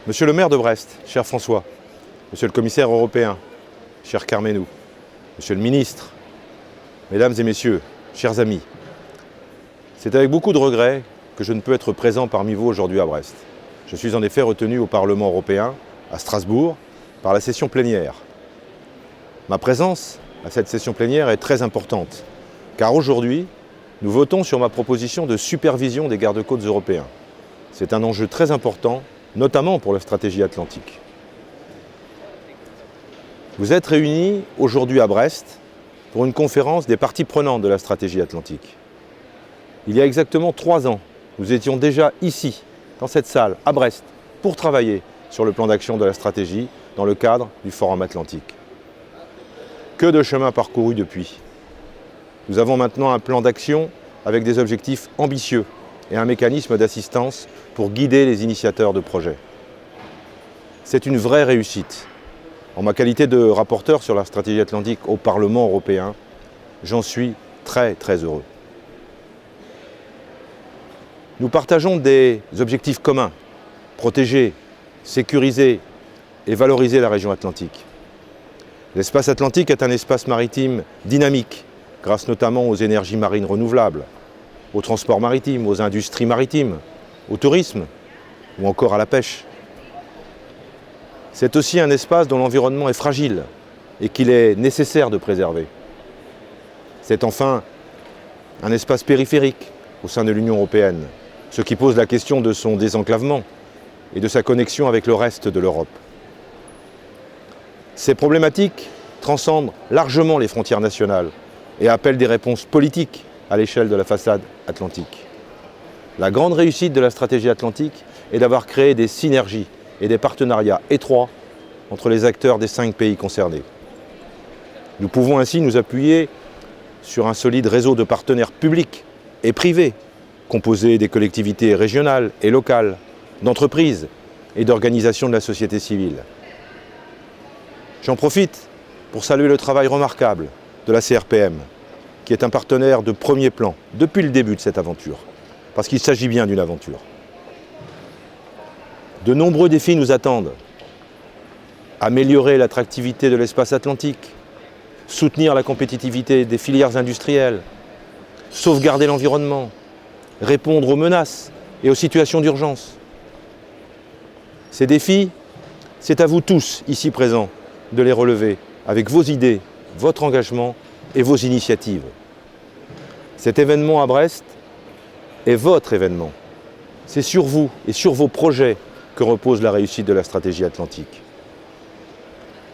Monsieur le maire de Brest, cher François, monsieur le commissaire européen, cher Carmenou, monsieur le ministre, mesdames et messieurs, chers amis, c'est avec beaucoup de regrets que je ne peux être présent parmi vous aujourd'hui à Brest. Je suis en effet retenu au Parlement européen, à Strasbourg, par la session plénière. Ma présence à cette session plénière est très importante, car aujourd'hui, nous votons sur ma proposition de supervision des gardes-côtes européens. C'est un enjeu très important, notamment pour la stratégie atlantique. Vous êtes réunis aujourd'hui à Brest pour une conférence des parties prenantes de la stratégie atlantique. Il y a exactement 3 ans, nous étions déjà ici, dans cette salle, à Brest, pour travailler sur le plan d'action de la stratégie dans le cadre du Forum Atlantique. Que de chemin parcouru depuis. Nous avons maintenant un plan d'action avec des objectifs ambitieux et un mécanisme d'assistance pour guider les initiateurs de projets. C'est une vraie réussite. En ma qualité de rapporteur sur la stratégie atlantique au Parlement européen, j'en suis très heureux. Nous partageons des objectifs communs, protéger, sécuriser et valoriser la région atlantique. L'espace atlantique est un espace maritime dynamique, grâce notamment aux énergies marines renouvelables, au transport maritime, aux industries maritimes, au tourisme ou encore à la pêche. C'est aussi un espace dont l'environnement est fragile et qu'il est nécessaire de préserver. C'est enfin un espace périphérique au sein de l'Union européenne, ce qui pose la question de son désenclavement et de sa connexion avec le reste de l'Europe. Ces problématiques transcendent largement les frontières nationales et appellent des réponses politiques à l'échelle de la façade atlantique. La grande réussite de la stratégie atlantique est d'avoir créé des synergies et des partenariats étroits entre les acteurs des 5 pays concernés. Nous pouvons ainsi nous appuyer sur un solide réseau de partenaires publics et privés, composé des collectivités régionales et locales, d'entreprises et d'organisations de la société civile. J'en profite pour saluer le travail remarquable de la CRPM, qui est un partenaire de premier plan depuis le début de cette aventure, parce qu'il s'agit bien d'une aventure. De nombreux défis nous attendent. Améliorer l'attractivité de l'espace atlantique, soutenir la compétitivité des filières industrielles, sauvegarder l'environnement, répondre aux menaces et aux situations d'urgence. Ces défis, c'est à vous tous, ici présents, de les relever avec vos idées, votre engagement et vos initiatives. Cet événement à Brest est votre événement. C'est sur vous et sur vos projets que repose la réussite de la stratégie atlantique.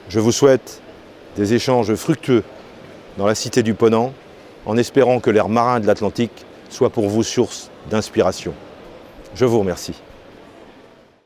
Je vous souhaite des échanges fructueux dans la cité du Ponant, en espérant que l'air marin de l'Atlantique soit pour vous source d'inspiration. Je vous remercie.